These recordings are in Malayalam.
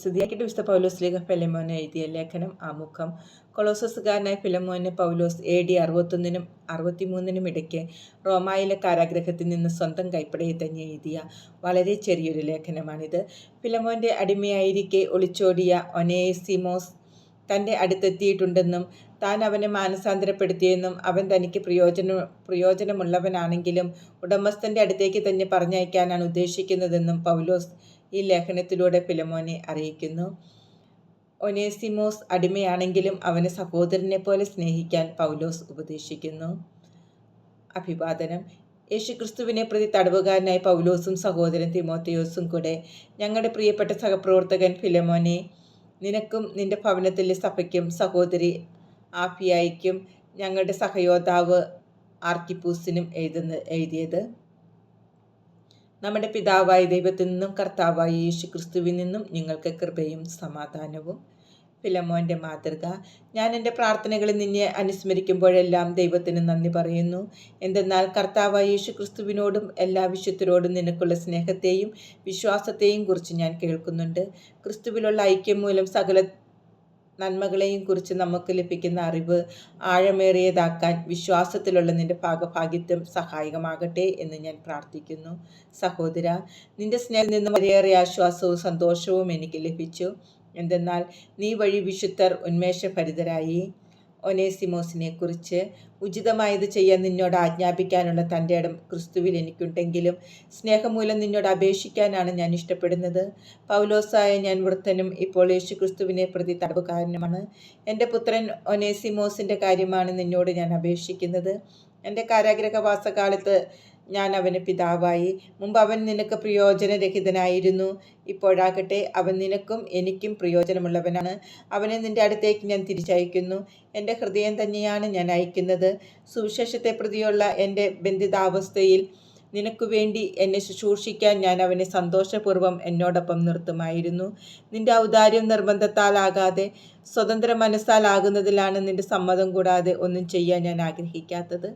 സ്തുതിയാക്കിയിട്ട് വിശുദ്ധ പൗലോസിലേക്ക് ഫിലെമോന് എഴുതിയ ലേഖനം ആമുഖം. കൊളോസസുകാരനായ ഫിലെമോന് പൗലോസ് AD 61 63 ഇടയ്ക്ക് റോമായിലെ കാരാഗ്രഹത്തിൽ നിന്ന് സ്വന്തം കൈപ്പടയിൽ തന്നെ എഴുതിയ വളരെ ചെറിയൊരു ലേഖനമാണിത്. ഫിലെമോന്റെ അടിമയായിരിക്കെ ഒളിച്ചോടിയ ഒനേസിമോസ് തൻ്റെ അടുത്തെത്തിയിട്ടുണ്ടെന്നും താൻ അവനെ മാനസാന്തരപ്പെടുത്തിയെന്നും അവൻ തനിക്ക് പ്രയോജനമുള്ളവനാണെങ്കിലും ഉടമസ്ഥൻ്റെ അടുത്തേക്ക് തന്നെ പറഞ്ഞയക്കാനാണ് ഉദ്ദേശിക്കുന്നതെന്നും പൗലോസ് ഈ ലേഖനത്തിലൂടെ ഫിലെമോനെ അറിയിക്കുന്നു. ഒനേസിമോസ് അടിമയാണെങ്കിലും അവനെ സഹോദരനെ പോലെ സ്നേഹിക്കാൻ പൗലോസ് ഉപദേശിക്കുന്നു. അഭിവാദനം. യേശുക്രിസ്തുവിനെ പ്രതി തടവുകാരനായ പൗലോസും സഹോദരൻ തിമോത്തിയോസും കൂടെ ഞങ്ങളുടെ പ്രിയപ്പെട്ട സഹപ്രവർത്തകൻ ഫിലെമോനെ, നിനക്കും നിന്റെ ഭവനത്തിലെ സഭയ്ക്കും സഹോദരി ആഫിയായിക്കും ഞങ്ങളുടെ സഹയോദ്ധാവ് ആർക്കിപ്പൂസിനും എഴുതിയത്. നമ്മുടെ പിതാവായ ദൈവത്തിൽ നിന്നും കർത്താവായ യേശുക്രിസ്തുവിൽ നിന്നും നിങ്ങൾക്ക് കൃപയും സമാധാനവും. ഫിലെമോന്റെ മാതൃക. ഞാൻ എൻ്റെ പ്രാർത്ഥനകളിൽ നിന്നെ അനുസ്മരിക്കുമ്പോഴെല്ലാം ദൈവത്തിന് നന്ദി പറയുന്നു. എന്തെന്നാൽ കർത്താവായ യേശുക്രിസ്തുവിനോടും എല്ലാ വിശുദ്ധരോടും നിനക്കുള്ള സ്നേഹത്തെയും വിശ്വാസത്തെയും കുറിച്ച് ഞാൻ കേൾക്കുന്നുണ്ട്. ക്രിസ്തുവിലുള്ള ഐക്യം മൂലം സകല നന്മകളെയും കുറിച്ച് നമുക്ക് ലഭിക്കുന്ന അറിവ് ആഴമേറിയതാക്കാൻ വിശ്വാസത്തിലുള്ള നിന്റെ ഭാഗഭാഗിത്വം സഹായകമാകട്ടെ എന്ന് ഞാൻ പ്രാർത്ഥിക്കുന്നു. സഹോദര, നിന്റെ സ്നേഹത്തിൽ നിന്ന് വളരെയേറെ ആശ്വാസവും സന്തോഷവും എനിക്ക് ലഭിച്ചു. എന്തെന്നാൽ നീ വഴി വിശുദ്ധർ ഉന്മേഷഭരിതരായി. ഒനേസിമോസിനെ കുറിച്ച് ഉചിതമായത് ചെയ്യാൻ നിന്നോട് ആജ്ഞാപിക്കാനുള്ള തൻ്റെ ഇടം ക്രിസ്തുവിൽ എനിക്കുണ്ടെങ്കിലും സ്നേഹമൂലം നിന്നോട് അപേക്ഷിക്കാനാണ് ഞാൻ ഇഷ്ടപ്പെടുന്നത്. പൗലോസായ ഞാൻ വൃദ്ധനും ഇപ്പോൾ യേശുക്രിസ്തുവിനെ പ്രതി തടവുകാരനുമാണ്. എൻ്റെ പുത്രൻ ഒനേസിമോസിൻ്റെ കാര്യമാണ് നിന്നോട് ഞാൻ അപേക്ഷിക്കുന്നത്. എൻ്റെ കാരാഗ്രഹവാസകാലത്ത് ഞാൻ അവന് പിതാവായി. മുമ്പ് അവൻ നിനക്ക് പ്രയോജനരഹിതനായിരുന്നു. ഇപ്പോഴാകട്ടെ അവൻ നിനക്കും എനിക്കും പ്രയോജനമുള്ളവനാണ്. അവനെ നിന്റെ അടുത്തേക്ക് ഞാൻ തിരിച്ചയക്കുന്നു. എൻ്റെ ഹൃദയം തന്നെയാണ് ഞാൻ അയക്കുന്നത്. സുവിശേഷത്തെ പ്രതിയുള്ള എൻ്റെ ബന്ധിതാവസ്ഥയിൽ നിനക്കു വേണ്ടി എന്നെ ശുശ്രൂഷിക്കാൻ ഞാൻ അവനെ സന്തോഷപൂർവ്വം എന്നോടൊപ്പം നിർത്തുമായിരുന്നു. നിന്റെ ഔദാര്യം നിർബന്ധത്താലാകാതെ സ്വതന്ത്ര മനസ്സാലാകുന്നതിലാണ് നിന്റെ സമ്മതം കൂടാതെ ഒന്നും ചെയ്യാൻ ഞാൻ ആഗ്രഹിക്കാത്തത്.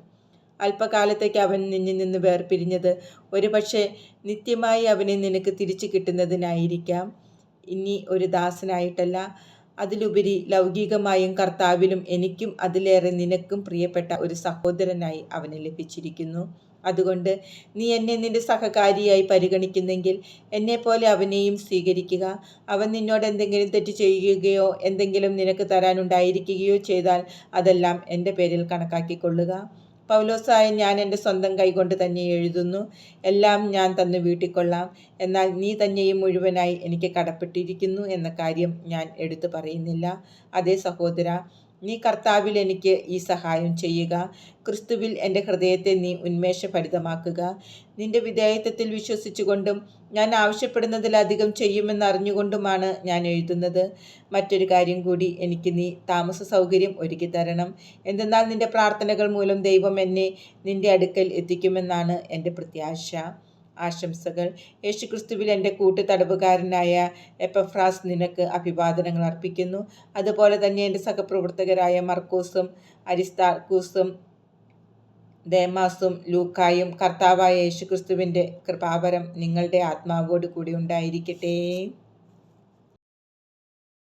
അല്പകാലത്തേക്ക് അവൻ നിന്നിൽ നിന്ന് വേർപിരിഞ്ഞത് ഒരുപക്ഷെ നിത്യമായി അവനെ നിനക്ക് തിരിച്ചു കിട്ടുന്നതിനായിരിക്കാം. ഇനി ഒരു ദാസനായിട്ടല്ല, അതിലുപരി ലൗകികമായും കർത്താവിലും എനിക്കും അതിലേറെ നിനക്കും പ്രിയപ്പെട്ട ഒരു സഹോദരനായി അവനെ ലഭിച്ചിരിക്കുന്നു. അതുകൊണ്ട് നീ എന്നെ നിന്റെ സഹകാരിയായി പരിഗണിക്കുന്നെങ്കിൽ എന്നെപ്പോലെ അവനെയും സ്വീകരിക്കുക. അവൻ നിന്നോട് എന്തെങ്കിലും തെറ്റ് ചെയ്യുകയോ എന്തെങ്കിലും നിനക്ക് തരാനുണ്ടായിരിക്കുകയോ ചെയ്താൽ അതെല്ലാം എൻ്റെ പേരിൽ കണക്കാക്കിക്കൊള്ളുക. പൗലോസായ ഞാൻ എൻ്റെ സ്വന്തം കൈകൊണ്ട് തന്നെ എഴുതുന്നു. എല്ലാം ഞാൻ തന്നു വീട്ടിക്കൊള്ളാം. എന്നാൽ നീ തന്നെയും മുഴുവനായി എനിക്ക് കടപ്പെട്ടിരിക്കുന്നു എന്ന കാര്യം ഞാൻ എടുത്തു പറയുന്നില്ല. അതേ സഹോദര, നീ കർത്താവിൽ എനിക്ക് ഈ സഹായം ചെയ്യുക. ക്രിസ്തുവിൽ എൻ്റെ ഹൃദയത്തെ നീ ഉന്മേഷഭരിതമാക്കുക. നിന്റെ വിധേയത്വത്തിൽ വിശ്വസിച്ചുകൊണ്ടും ഞാൻ ആവശ്യപ്പെടുന്നതിലധികം ചെയ്യുമെന്ന് അറിഞ്ഞുകൊണ്ടുമാണ് ഞാൻ എഴുതുന്നത്. മറ്റൊരു കാര്യം കൂടി, എനിക്ക് നീ താമസ സൗകര്യം ഒരുക്കി തരണം. എന്തെന്നാൽ നിന്റെ പ്രാർത്ഥനകൾ മൂലം ദൈവം എന്നെ നിന്റെ അടുക്കൽ എത്തിക്കുമെന്നാണ് എൻ്റെ പ്രത്യാശ. ആശംസകൾ. യേശുക്രിസ്തുവിൽ എൻ്റെ കൂട്ടുതടവുകാരനായ എപ്പഫ്രാസ് നിനക്ക് അഭിവാദനങ്ങൾ അർപ്പിക്കുന്നു. അതുപോലെ തന്നെ എൻ്റെ സഹപ്രവർത്തകരായ മർക്കോസും അരിസ്താർക്കൂസും ദേമാസും ലൂക്കായും. കർത്താവായ യേശുക്രിസ്തുവിൻ്റെ കൃപാവരം നിങ്ങളുടെ ആത്മാവോട് കൂടി ഉണ്ടായിരിക്കട്ടെ.